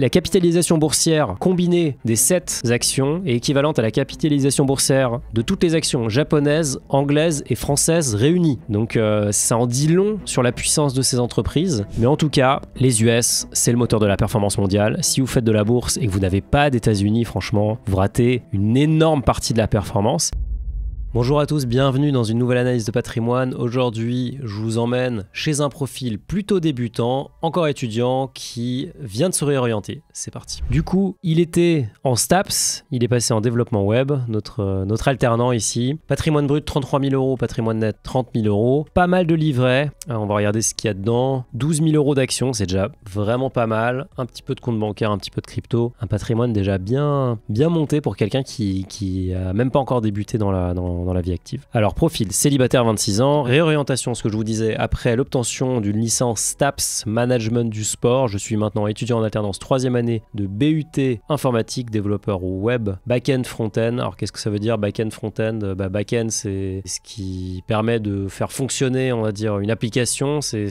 la capitalisation boursière combinée des 7 actions est équivalente à la capitalisation boursière de toutes les actions japonaises, anglaises et françaises réunies. Donc ça en dit long sur la puissance de ces entreprises. Mais en tout cas, les US, c'est le moteur de la performance mondiale. Si vous faites de la bourse et que vous n'avez pas d'États-Unis, franchement, vous ratez une énorme partie de la performance. Bonjour à tous, bienvenue dans une nouvelle analyse de patrimoine. Aujourd'hui, je vous emmène chez un profil plutôt débutant, encore étudiant, qui vient de se réorienter. C'est parti. Du coup, il était en STAPS, il est passé en développement web, notre alternant ici. Patrimoine brut 33 000 euros, patrimoine net 30 000 euros. Pas mal de livrets, on va regarder ce qu'il y a dedans. 12 000 euros d'actions, c'est déjà vraiment pas mal. Un petit peu de compte bancaire, un petit peu de crypto. Un patrimoine déjà bien monté pour quelqu'un qui a même pas encore débuté dans la vie active. Alors profil, célibataire 26 ans, réorientation, ce que je vous disais, après l'obtention d'une licence STAPS Management du sport, je suis maintenant étudiant en alternance 3e année de BUT informatique, développeur web, back-end, front-end. Alors qu'est-ce que ça veut dire back-end, front-end? Back-end, c'est ce qui permet de faire fonctionner, on va dire, une application, c'est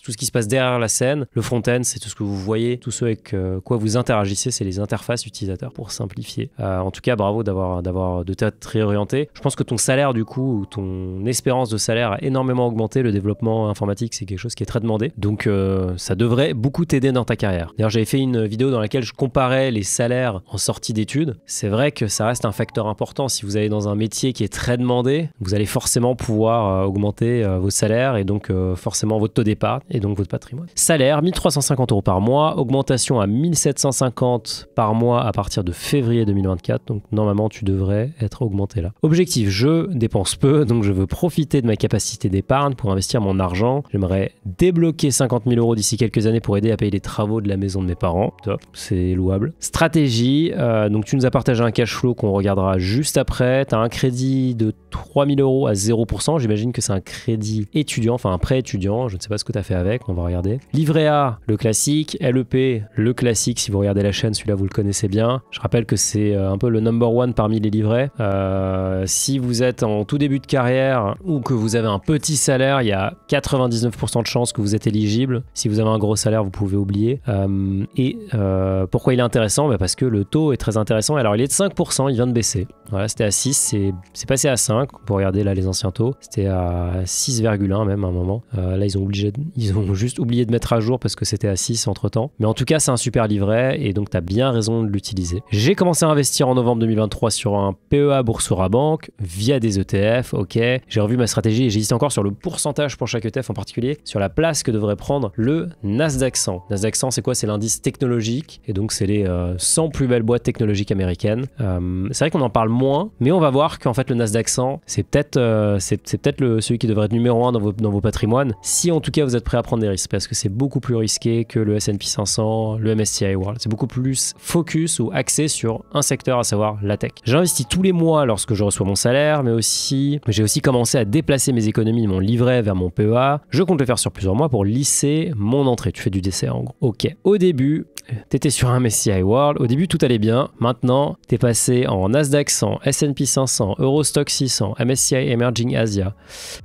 tout ce qui se passe derrière la scène. Le front-end, c'est tout ce que vous voyez, tout ce avec quoi vous interagissez, c'est les interfaces utilisateurs pour simplifier. En tout cas, bravo de t'être réorienté. Je pense que ton salaire du coup, ou ton espérance de salaire a énormément augmenté. Le développement informatique, c'est quelque chose qui est très demandé. Donc ça devrait beaucoup t'aider dans ta carrière. D'ailleurs, j'avais fait une vidéo dans laquelle je comparais les salaires en sortie d'études. C'est vrai que ça reste un facteur important. Si vous allez dans un métier qui est très demandé, vous allez forcément pouvoir augmenter vos salaires et donc forcément votre taux d'épargne et donc votre patrimoine. Salaire, 1 350 euros par mois, augmentation à 1 750 par mois à partir de février 2024. Donc normalement, tu devrais être augmenté là. Objectif, je dépense peu, donc je veux profiter de ma capacité d'épargne pour investir mon argent. J'aimerais débloquer 50 000 euros d'ici quelques années pour aider à payer les travaux de la maison de mes parents. Top, c'est louable. Stratégie, donc tu nous as partagé un cash flow qu'on regardera juste après. Tu as un crédit de 3 000 euros à 0%. J'imagine que c'est un crédit étudiant, enfin un prêt étudiant. Je ne sais pas ce que tu as fait avec, on va regarder. Livret A, le classique. LEP, le classique. Si vous regardez la chaîne, celui-là vous le connaissez bien. Je rappelle que c'est un peu le number one parmi les livrets. Si vous êtes en tout début de carrière ou que vous avez un petit salaire, il y a 99% de chances que vous êtes éligible. Si vous avez un gros salaire, vous pouvez oublier. Pourquoi il est intéressant? Parce que le taux est très intéressant. Alors il est de 5%, il vient de baisser. Voilà, c'était à 6, c'est passé à 5. Pour regarder là les anciens taux, c'était à 6,1 même à un moment. Là ils ont juste oublié de mettre à jour parce que c'était à 6 entre temps. Mais en tout cas c'est un super livret et donc tu as bien raison de l'utiliser. J'ai commencé à investir en novembre 2023 sur un PEA Boursorama Banque via des ETF, ok. J'ai revu ma stratégie et j'hésite encore sur le pourcentage pour chaque ETF en particulier, sur la place que devrait prendre le Nasdaq 100. Nasdaq 100 c'est quoi? C'est l'indice technologique et donc c'est les 100 plus belles boîtes technologiques américaines. C'est vrai qu'on en parle moins, mais on va voir qu'en fait le Nasdaq 100 c'est peut-être celui qui devrait être numéro 1 dans vos patrimoines, si en tout cas vous êtes prêt à prendre des risques, parce que c'est beaucoup plus risqué que le S&P 500, le MSCI World. C'est beaucoup plus focus ou axé sur un secteur, à savoir la tech. J'investis tous les mois lorsque je reçois mon salaire, mais j'ai aussi commencé à déplacer mes économies de mon livret vers mon PEA. Je compte le faire sur plusieurs mois pour lisser mon entrée. Tu fais du dessert en gros. Ok. Au début, t'étais sur un MSCI World. Au début, tout allait bien. Maintenant, t'es passé en Nasdaq 100, S&P 500, Eurostock 600, MSCI Emerging Asia.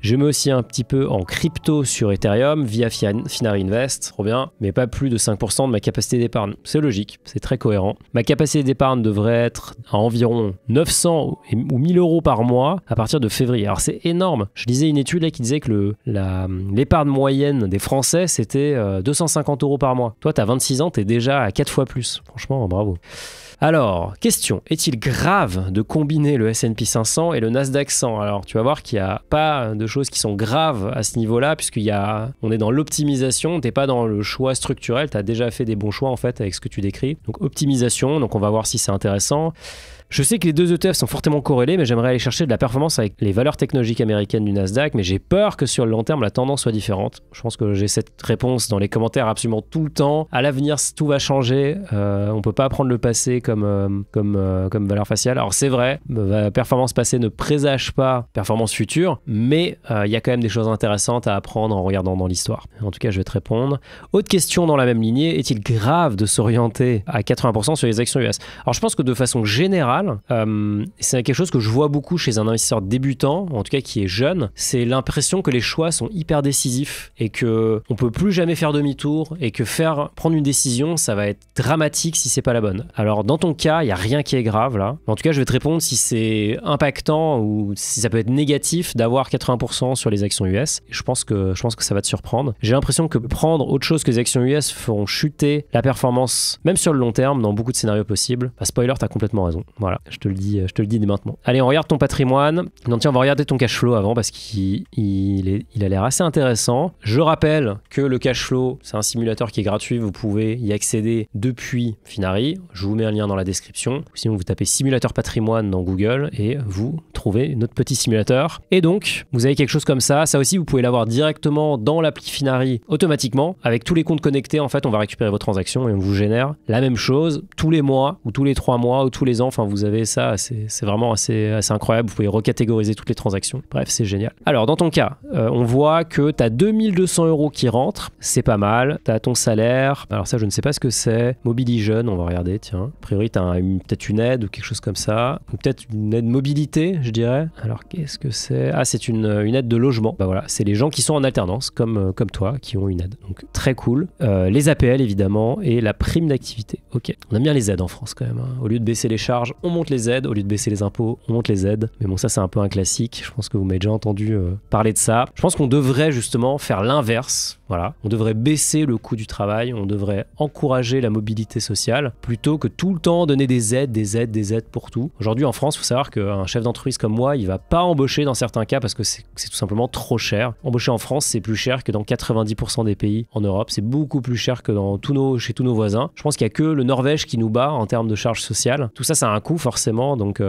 Je mets aussi un petit peu en crypto sur Ethereum via Finari Invest. Trop bien. Mais pas plus de 5% de ma capacité d'épargne. C'est logique. C'est très cohérent. Ma capacité d'épargne devrait être à environ 900 ou 1000 euros par mois à partir de février. Alors c'est énorme. Je lisais une étude là qui disait que l'épargne moyenne des Français c'était 250 euros par mois. Toi, tu as 26 ans, tu es déjà à 4 fois plus. Franchement, bravo. Alors, question, est-il grave de combiner le S&P 500 et le Nasdaq 100? Alors, tu vas voir qu'il n'y a pas de choses qui sont graves à ce niveau-là, puisqu'on est dans l'optimisation, tu n'es pas dans le choix structurel, tu as déjà fait des bons choix en fait avec ce que tu décris. Donc, optimisation, donc on va voir si c'est intéressant. Je sais que les deux ETF sont fortement corrélés, mais j'aimerais aller chercher de la performance avec les valeurs technologiques américaines du Nasdaq, mais j'ai peur que sur le long terme, la tendance soit différente. Je pense que j'ai cette réponse dans les commentaires absolument tout le temps. À l'avenir, tout va changer. On ne peut pas prendre le passé comme valeur faciale. Alors c'est vrai, performance passée ne présage pas performance future, mais il y a quand même des choses intéressantes à apprendre en regardant dans l'histoire. En tout cas, je vais te répondre. Autre question dans la même lignée, est-il grave de s'orienter à 80% sur les actions US? Alors je pense que de façon générale, c'est quelque chose que je vois beaucoup chez un investisseur débutant, en tout cas qui est jeune, c'est l'impression que les choix sont hyper décisifs et que on peut plus jamais faire demi-tour et que prendre une décision, ça va être dramatique si c'est pas la bonne. Alors dans ton cas, il y a rien qui est grave là. En tout cas, je vais te répondre si c'est impactant ou si ça peut être négatif d'avoir 80% sur les actions US. Je pense que ça va te surprendre. J'ai l'impression que prendre autre chose que les actions US feront chuter la performance, même sur le long terme, dans beaucoup de scénarios possibles. Bah, spoiler, t'as complètement raison. Voilà, je te le dis dès maintenant. Allez, on regarde ton patrimoine. Non, tiens, on va regarder ton cash flow avant parce qu'il a l'air assez intéressant. Je rappelle que le cash flow, c'est un simulateur qui est gratuit. Vous pouvez y accéder depuis Finari. Je vous mets un lien dans la description. Sinon, vous tapez simulateur patrimoine dans Google et vous trouvez notre petit simulateur. Et donc, vous avez quelque chose comme ça. Ça aussi, vous pouvez l'avoir directement dans l'appli Finari automatiquement. Avec tous les comptes connectés, en fait, on va récupérer vos transactions et on vous génère la même chose tous les mois ou tous les 3 mois ou tous les ans. Enfin, vous avez ça. C'est vraiment assez incroyable. Vous pouvez recatégoriser toutes les transactions. Bref, c'est génial. Alors, dans ton cas, on voit que tu as 2200 € qui rentrent. C'est pas mal. Tu as ton salaire. Alors ça, je ne sais pas ce que c'est. Mobilijeune, on va regarder, tiens. A priori, tu as peut-être une aide ou quelque chose comme ça. Ou peut-être une aide mobilité, je dirais. Alors, qu'est-ce que c'est? Ah, c'est une aide de logement. Bah voilà, c'est les gens qui sont en alternance, comme toi, qui ont une aide. Donc, très cool. Les APL, évidemment, et la prime d'activité. Ok. On aime bien les aides en France, quand même. Hein. Au lieu de baisser les charges, on monte les aides. Au lieu de baisser les impôts, on monte les aides. Mais bon, ça, c'est un peu un classique. Je pense que vous m'avez déjà entendu parler de ça. Je pense qu'on devrait justement faire l'inverse. Voilà. On devrait baisser le coût du travail. On devrait encourager la mobilité sociale plutôt que tout le temps donner des aides pour tout. Aujourd'hui, en France, il faut savoir qu'un chef d'entreprise comme moi, il va pas embaucher dans certains cas parce que c'est tout simplement trop cher. Embaucher en France, c'est plus cher que dans 90% des pays en Europe. C'est beaucoup plus cher que chez tous nos voisins. Je pense qu'il y a que le Norvège qui nous bat en termes de charges sociales. Tout ça, ça a un coût forcément, donc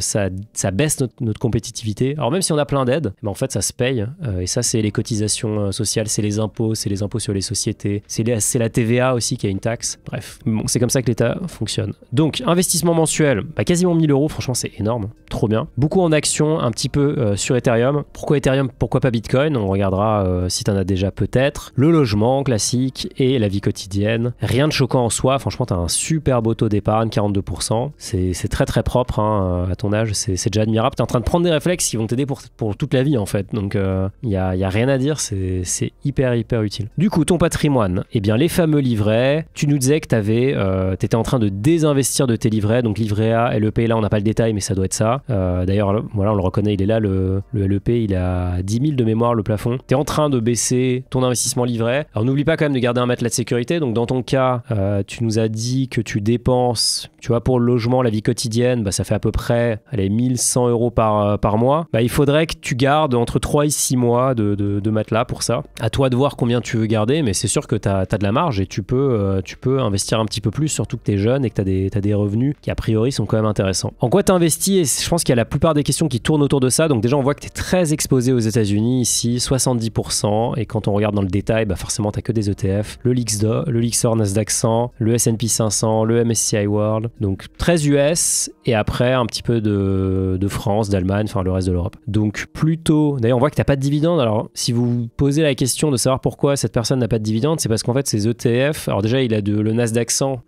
ça baisse notre compétitivité. Alors même si on a plein d'aides, en fait, ça se paye. Et ça, c'est les cotisations sociales, c'est les impôts sur les sociétés, c'est la TVA aussi qui a une taxe. Bref, bon, c'est comme ça que l'État fonctionne. Donc, investissement mensuel, quasiment 1000 €, franchement, c'est énorme, trop bien. Beaucoup en actions, un petit peu sur Ethereum. Pourquoi Ethereum, pourquoi pas Bitcoin? On regardera si tu en as déjà peut-être. Le logement classique et la vie quotidienne. Rien de choquant en soi, franchement, tu as un super beau taux d'épargne, 42%. C'est très très propre hein, à ton âge, c'est déjà admirable. Tu es en train de prendre des réflexes qui vont t'aider pour toute la vie en fait. Donc, il y a rien à dire, c'est hyper utile. Du coup, ton patrimoine, eh bien les fameux livrets, tu nous disais que tu étais en train de désinvestir de tes livrets, donc livret A, LEP, là on n'a pas le détail mais ça doit être ça. D'ailleurs, voilà, on le reconnaît, il est là, le LEP, il a 10 000 de mémoire le plafond. Tu es en train de baisser ton investissement livret. Alors n'oublie pas quand même de garder un matelas de sécurité, donc dans ton cas, tu nous as dit que tu dépenses, tu vois, pour le logement, la vie quotidienne, ça fait à peu près 1100 € par mois. Il faudrait que tu gardes entre 3 et 6 mois de matelas pour ça. À toi de voir combien tu veux garder, mais c'est sûr que tu as de la marge et tu peux investir un petit peu plus, surtout que tu es jeune et que tu as des revenus qui a priori sont quand même intéressants. En quoi tu investis? Et je pense qu'il y a la plupart des questions qui tournent autour de ça. Donc déjà on voit que tu es très exposé aux États-Unis ici, 70%, et quand on regarde dans le détail, forcément tu n'as que des ETF, le Lixor Nasdaq 100, le S&P 500, le MSCI World, donc très US, et après un petit peu de France, d'Allemagne, enfin le reste de l'Europe. Donc plutôt, d'ailleurs on voit que tu n'as pas de dividendes. Alors si vous vous posez la question de savoir pourquoi cette personne n'a pas de dividendes, c'est parce qu'en fait ces ETF, alors déjà il a le Nasdaq 100,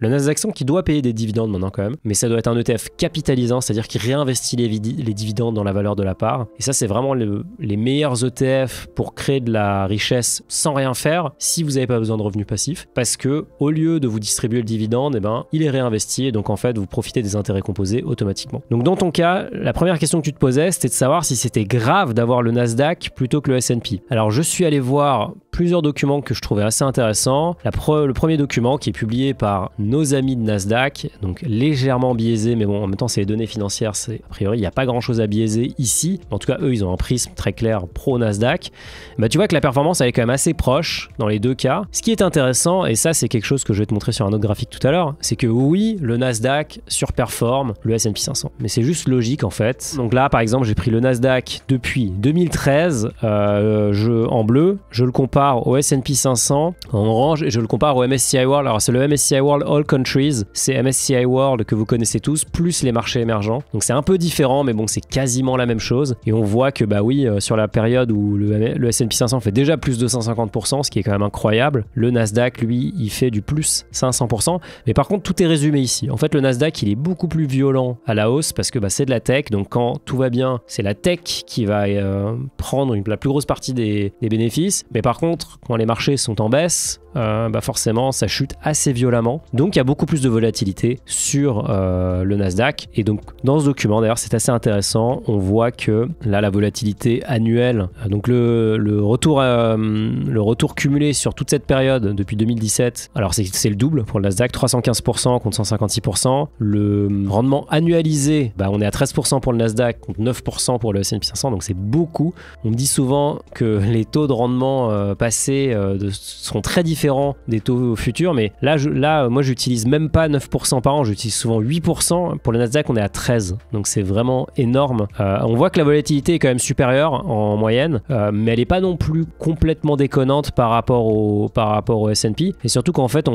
qui doit payer des dividendes maintenant quand même, mais ça doit être un ETF capitalisant, c'est-à-dire qui réinvestit les dividendes dans la valeur de la part, et ça c'est vraiment les meilleurs ETF pour créer de la richesse sans rien faire si vous n'avez pas besoin de revenus passifs, parce que au lieu de vous distribuer le dividende, il est réinvesti et donc en fait vous profitez des intérêts composés automatiquement. Donc dans ton cas, la première question que tu te posais, c'était de savoir si c'était grave d'avoir le Nasdaq plutôt que le S&P. Alors je suis allé voir plusieurs documents que je trouvais assez intéressants. Le premier document qui est publié par nos amis de Nasdaq, donc légèrement biaisé, mais bon, en même temps, c'est les données financières, a priori, il n'y a pas grand-chose à biaiser ici. En tout cas, eux, ils ont un prisme très clair pro-Nasdaq. Tu vois que la performance, elle est quand même assez proche dans les deux cas. Ce qui est intéressant, et ça, c'est quelque chose que je vais te montrer sur un autre graphique tout à l'heure, c'est que oui, le Nasdaq surperforme le S&P 500. Mais c'est juste logique, en fait. Donc là, par exemple, j'ai pris le Nasdaq depuis 2013, en bleu, je le compare compare au S&P 500 en orange et je le compare au MSCI World. Alors c'est le MSCI World All Countries, c'est MSCI World que vous connaissez tous, plus les marchés émergents. Donc c'est un peu différent, mais bon, c'est quasiment la même chose. Et on voit que bah oui, sur la période où le S&P 500 fait déjà plus de 150%, ce qui est quand même incroyable, le Nasdaq, lui, il fait du plus 500%. Mais par contre, tout est résumé ici. En fait, le Nasdaq, il est beaucoup plus violent à la hausse parce que bah, c'est de la tech. Donc quand tout va bien, c'est la tech qui va prendre la plus grosse partie des bénéfices. Mais par contre, quand les marchés sont en baisse, bah forcément ça chute assez violemment, donc il y a beaucoup plus de volatilité sur le Nasdaq. Et donc dans ce document d'ailleurs c'est assez intéressant, on voit que là la volatilité annuelle, donc le retour cumulé sur toute cette période depuis 2017, alors c'est le double pour le Nasdaq, 315% contre 156%. Le rendement annualisé, bah on est à 13% pour le Nasdaq contre 9% pour le S&P 500, donc c'est beaucoup. On me dit souvent que les taux de rendement passés seront très différents des taux futurs, mais là moi j'utilise même pas 9% par an, j'utilise souvent 8%. Pour le Nasdaq on est à 13%, donc c'est vraiment énorme. On voit que la volatilité est quand même supérieure en moyenne, mais elle n'est pas non plus complètement déconnante par rapport au S&P. Et surtout qu'en fait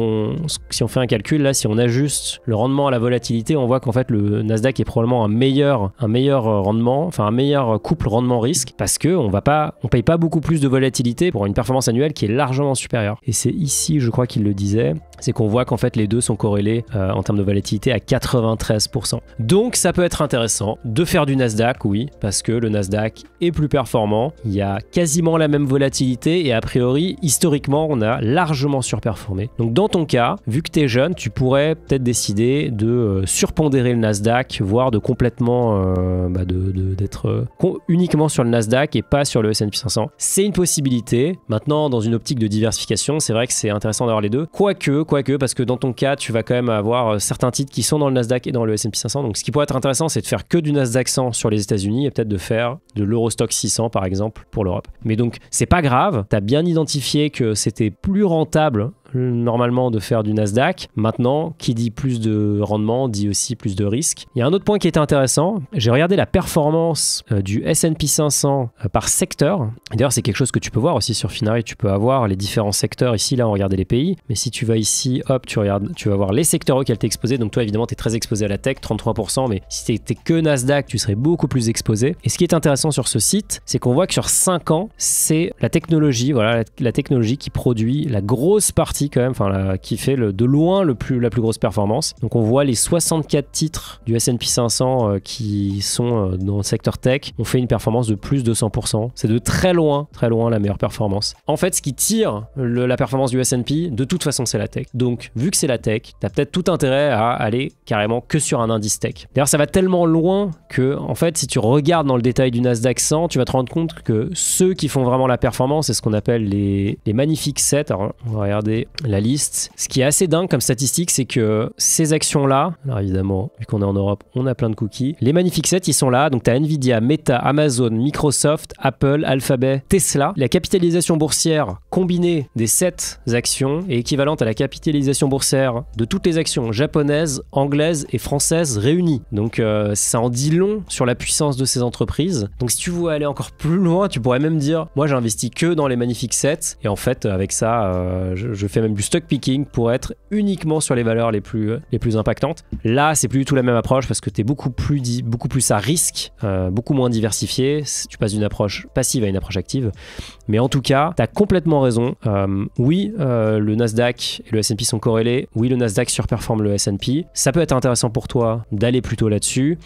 si on fait un calcul là, si on ajuste le rendement à la volatilité, on voit qu'en fait le Nasdaq est probablement un meilleur rendement, enfin un meilleur couple rendement-risque, parce que on paye pas beaucoup plus de volatilité pour une performance annuelle qui est largement supérieure. Et c'est ici, je crois qu'il le disait, c'est qu'on voit qu'en fait les deux sont corrélés en termes de volatilité à 93%. Donc ça peut être intéressant de faire du Nasdaq, oui, parce que le Nasdaq est plus performant, il y a quasiment la même volatilité et a priori, historiquement, on a largement surperformé. Donc dans ton cas, vu que tu es jeune, tu pourrais peut-être décider de surpondérer le Nasdaq, voire de complètement d'être uniquement sur le Nasdaq et pas sur le S&P 500. C'est une possibilité. Maintenant, dans une optique de diversification, c'est vrai que c'est intéressant d'avoir les deux. Quoique, parce que dans ton cas, tu vas quand même avoir certains titres qui sont dans le Nasdaq et dans le S&P 500. Donc, ce qui pourrait être intéressant, c'est de faire que du Nasdaq 100 sur les États-Unis et peut-être de faire de l'Eurostock 600, par exemple, pour l'Europe. Mais donc, c'est pas grave. Tu as bien identifié que c'était plus rentable normalement de faire du Nasdaq. Maintenant, qui dit plus de rendement dit aussi plus de risque. Il y a un autre point qui était intéressant. J'ai regardé la performance du S&P 500 par secteur. D'ailleurs, c'est quelque chose que tu peux voir aussi sur Finari. Tu peux avoir les différents secteurs. Ici, là, on regardait les pays. Mais si tu vas ici, hop, tu vas voir les secteurs auxquels tu es exposé. Donc toi, évidemment, tu es très exposé à la tech, 33%. Mais si tu n'étais que Nasdaq, tu serais beaucoup plus exposé. Et ce qui est intéressant sur ce site, c'est qu'on voit que sur 5 ans, c'est la technologie, voilà, la technologie qui produit la grosse partie quand même, enfin qui fait de loin la plus grosse performance. Donc on voit les 64 titres du S&P 500 qui sont dans le secteur tech, on fait une performance de plus de 100%. C'est de très loin la meilleure performance. En fait, ce qui tire la performance du S&P, de toute façon, c'est la tech. Donc, vu que c'est la tech, tu as peut-être tout intérêt à aller carrément que sur un indice tech. D'ailleurs, ça va tellement loin que, en fait, si tu regardes dans le détail du Nasdaq 100, tu vas te rendre compte que ceux qui font vraiment la performance, c'est ce qu'on appelle les Magnifiques 7. Alors, on va regarder la liste. Ce qui est assez dingue comme statistique, c'est que ces actions-là, alors évidemment, vu qu'on est en Europe, on a plein de cookies. Les Magnifiques 7, ils sont là. Donc, tu as Nvidia, Meta, Amazon, Microsoft, Apple, Alphabet, Tesla. La capitalisation boursière combinée des 7 actions est équivalente à la capitalisation boursière de toutes les actions japonaises, anglaises et françaises réunies. Donc, ça en dit long sur la puissance de ces entreprises. Donc, si tu veux aller encore plus loin, tu pourrais même dire, moi, j'investis que dans les Magnifiques 7. Et en fait, avec ça, je fais même du stock picking pour être uniquement sur les valeurs les plus impactantes. Là, c'est plus du tout la même approche parce que tu es beaucoup plus à risque, beaucoup moins diversifié. Tu passes d'une approche passive à une approche active. Mais en tout cas, tu as complètement raison. Oui, le Nasdaq et le S&P sont corrélés. Oui, le Nasdaq surperforme le S&P. Ça peut être intéressant pour toi d'aller plutôt là-dessus.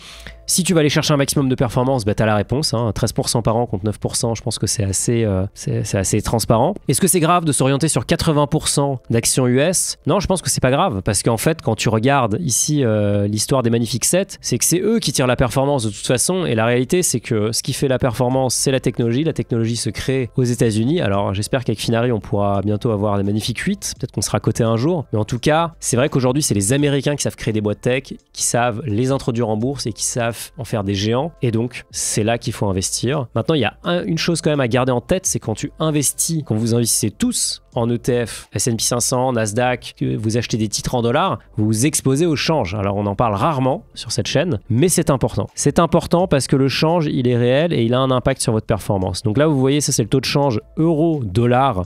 Si tu vas aller chercher un maximum de performance, bah, tu as la réponse. 13% par an contre 9%, je pense que c'est assez transparent. Est-ce que c'est grave de s'orienter sur 80% d'actions US? Non, je pense que c'est pas grave. Parce qu'en fait, quand tu regardes ici l'histoire des Magnifiques 7, c'est que c'est eux qui tirent la performance de toute façon. Et la réalité, c'est que ce qui fait la performance, c'est la technologie. La technologie se crée aux États-Unis. Alors, j'espère qu'avec Finari, on pourra bientôt avoir des Magnifiques 8. Peut-être qu'on sera coté un jour. Mais en tout cas, c'est vrai qu'aujourd'hui, c'est les Américains qui savent créer des boîtes tech, qui savent les introduire en bourse et qui savent ETF, en faire des géants. Et donc, c'est là qu'il faut investir. Maintenant, il y a une chose quand même à garder en tête, c'est quand tu investis, quand vous investissez tous en ETF, S&P 500, Nasdaq, que vous achetez des titres en dollars, vous vous exposez au change. Alors on en parle rarement sur cette chaîne, mais c'est important. C'est important parce que le change, il est réel et il a un impact sur votre performance. Donc là, vous voyez, ça c'est le taux de change euro-dollar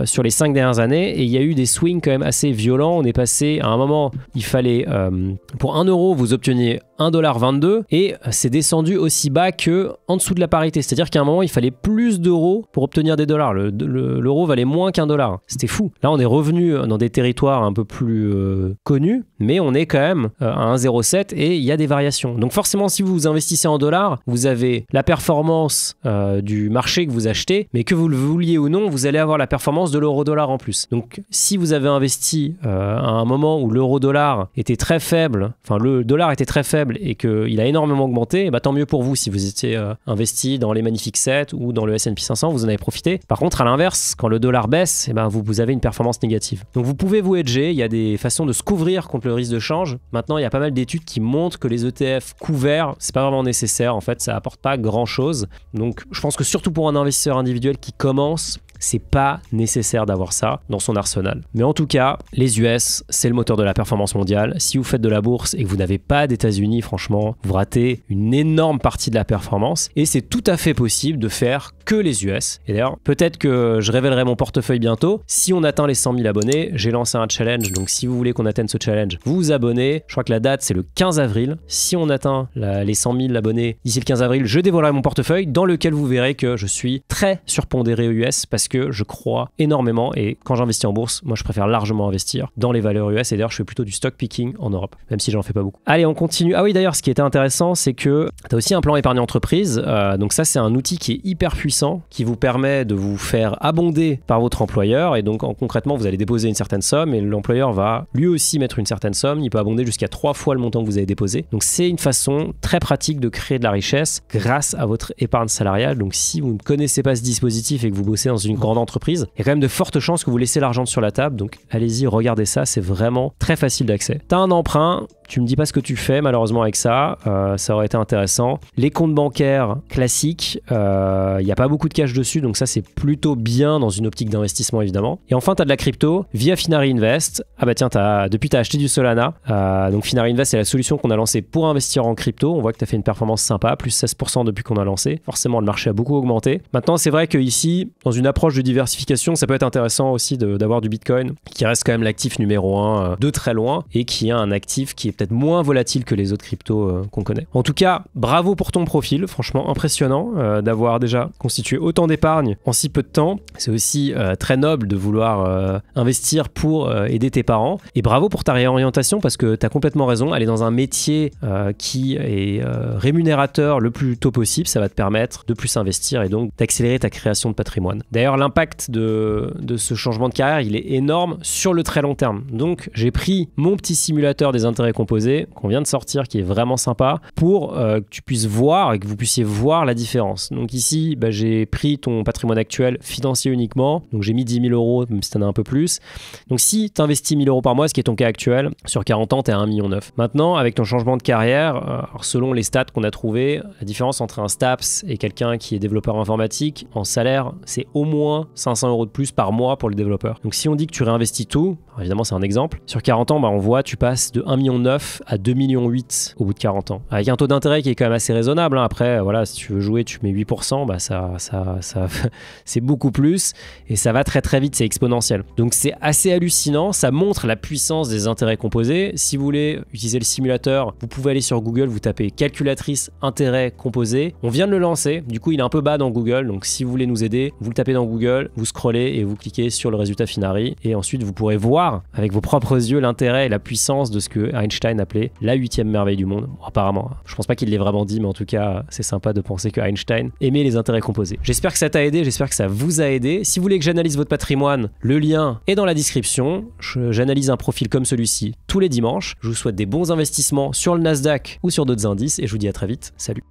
sur les 5 dernières années et il y a eu des swings quand même assez violents. On est passé à un moment, il fallait, pour 1 euro, vous obteniez 1,22$ et c'est descendu aussi bas que en dessous de la parité. C'est-à-dire qu'à un moment, il fallait plus d'euros pour obtenir des dollars. L'euro valait moins qu'un dollar. C'était fou. Là, on est revenu dans des territoires un peu plus connus, mais on est quand même à 1,07 et il y a des variations. Donc forcément, si vous investissez en dollars, vous avez la performance du marché que vous achetez, mais que vous le vouliez ou non, vous allez avoir la performance de l'euro-dollar en plus. Donc si vous avez investi à un moment où l'euro-dollar était très faible, enfin le dollar était très faible et qu'il a énormément augmenté, bah, tant mieux pour vous si vous étiez investi dans les Magnifiques 7 ou dans le S&P 500, vous en avez profité. Par contre, à l'inverse, quand le dollar baisse, eh ben, vous avez une performance négative. Donc vous pouvez vous hedger, il y a des façons de se couvrir contre le risque de change. Maintenant, il y a pas mal d'études qui montrent que les ETF couverts, c'est pas vraiment nécessaire, en fait, ça apporte pas grand chose. Donc je pense que surtout pour un investisseur individuel qui commence, c'est pas nécessaire d'avoir ça dans son arsenal. Mais en tout cas, les US, c'est le moteur de la performance mondiale. Si vous faites de la bourse et que vous n'avez pas d'États-Unis, franchement, vous ratez une énorme partie de la performance. Et c'est tout à fait possible de faire que les US. Et d'ailleurs, peut-être que je révélerai mon portefeuille bientôt. Si on atteint les 100 000 abonnés, j'ai lancé un challenge. Donc si vous voulez qu'on atteigne ce challenge, vous vous abonnez. Je crois que la date, c'est le 15 avril. Si on atteint les 100 000 abonnés d'ici le 15 avril, je dévoilerai mon portefeuille dans lequel vous verrez que je suis très surpondéré aux US parce que je crois énormément et quand j'investis en bourse, moi je préfère largement investir dans les valeurs US et d'ailleurs je fais plutôt du stock picking en Europe, même si j'en fais pas beaucoup. Allez, on continue. Ah oui, d'ailleurs, ce qui était intéressant, c'est que tu as aussi un plan épargne entreprise. Donc ça, c'est un outil qui est hyper puissant, qui vous permet de vous faire abonder par votre employeur et donc concrètement, vous allez déposer une certaine somme et l'employeur va lui aussi mettre une certaine somme. Il peut abonder jusqu'à 3 fois le montant que vous avez déposé. Donc c'est une façon très pratique de créer de la richesse grâce à votre épargne salariale. Donc si vous ne connaissez pas ce dispositif et que vous bossez dans une grande entreprise, il y a quand même de fortes chances que vous laissez l'argent sur la table. Donc allez-y, regardez ça, c'est vraiment très facile d'accès. Tu as un emprunt, tu me dis pas ce que tu fais malheureusement avec ça, ça aurait été intéressant. Les comptes bancaires classiques, il n'y a pas beaucoup de cash dessus, donc ça c'est plutôt bien dans une optique d'investissement évidemment. Et enfin, tu as de la crypto via Finari Invest. Ah bah tiens, depuis tu as acheté du Solana. Donc Finari Invest, c'est la solution qu'on a lancée pour investir en crypto. On voit que tu as fait une performance sympa, plus 16% depuis qu'on a lancé. Forcément, le marché a beaucoup augmenté. Maintenant, c'est vrai qu'ici, dans une approche de diversification, ça peut être intéressant aussi d'avoir du Bitcoin, qui reste quand même l'actif numéro 1 de très loin et qui a un actif qui est peut-être moins volatile que les autres cryptos qu'on connaît. En tout cas, bravo pour ton profil, franchement impressionnant d'avoir déjà constitué autant d'épargne en si peu de temps. C'est aussi très noble de vouloir investir pour aider tes parents. Et bravo pour ta réorientation parce que tu as complètement raison, aller dans un métier qui est rémunérateur le plus tôt possible, ça va te permettre de plus investir et donc d'accélérer ta création de patrimoine. D'ailleurs, l'impact de ce changement de carrière, il est énorme sur le très long terme. Donc, j'ai pris mon petit simulateur des intérêts composés qu'on vient de sortir, qui est vraiment sympa, pour que tu puisses voir et que vous puissiez voir la différence. Donc ici, j'ai pris ton patrimoine actuel financier uniquement. Donc, j'ai mis 10 000 euros, même si tu en as un peu plus. Donc, si tu investis 1 000 euros par mois, ce qui est ton cas actuel, sur 40 ans, tu es à 1,9 million. Maintenant, avec ton changement de carrière, selon les stats qu'on a trouvés, la différence entre un STAPS et quelqu'un qui est développeur informatique, en salaire, c'est au moins 500 euros de plus par mois pour le développeur. Donc si on dit que tu réinvestis tout, évidemment c'est un exemple, sur 40 ans, on voit tu passes de 1,9 million à 2,8 millions au bout de 40 ans. Avec un taux d'intérêt qui est quand même assez raisonnable. Après, voilà, si tu veux jouer, tu mets 8%, ça c'est beaucoup plus et ça va très très vite, c'est exponentiel. Donc c'est assez hallucinant, ça montre la puissance des intérêts composés. Si vous voulez utiliser le simulateur, vous pouvez aller sur Google, vous tapez calculatrice intérêts composés. On vient de le lancer, du coup il est un peu bas dans Google, donc si vous voulez nous aider, vous le tapez dans Google, vous scrollez et vous cliquez sur le résultat Finari et ensuite vous pourrez voir avec vos propres yeux l'intérêt et la puissance de ce que Einstein appelait la 8e merveille du monde. Bon, apparemment, je pense pas qu'il l'ait vraiment dit, mais en tout cas c'est sympa de penser que Einstein aimait les intérêts composés. J'espère que ça t'a aidé, j'espère que ça vous a aidé. Si vous voulez que j'analyse votre patrimoine, le lien est dans la description. J'analyse un profil comme celui-ci tous les dimanches. Je vous souhaite des bons investissements sur le Nasdaq ou sur d'autres indices et je vous dis à très vite. Salut.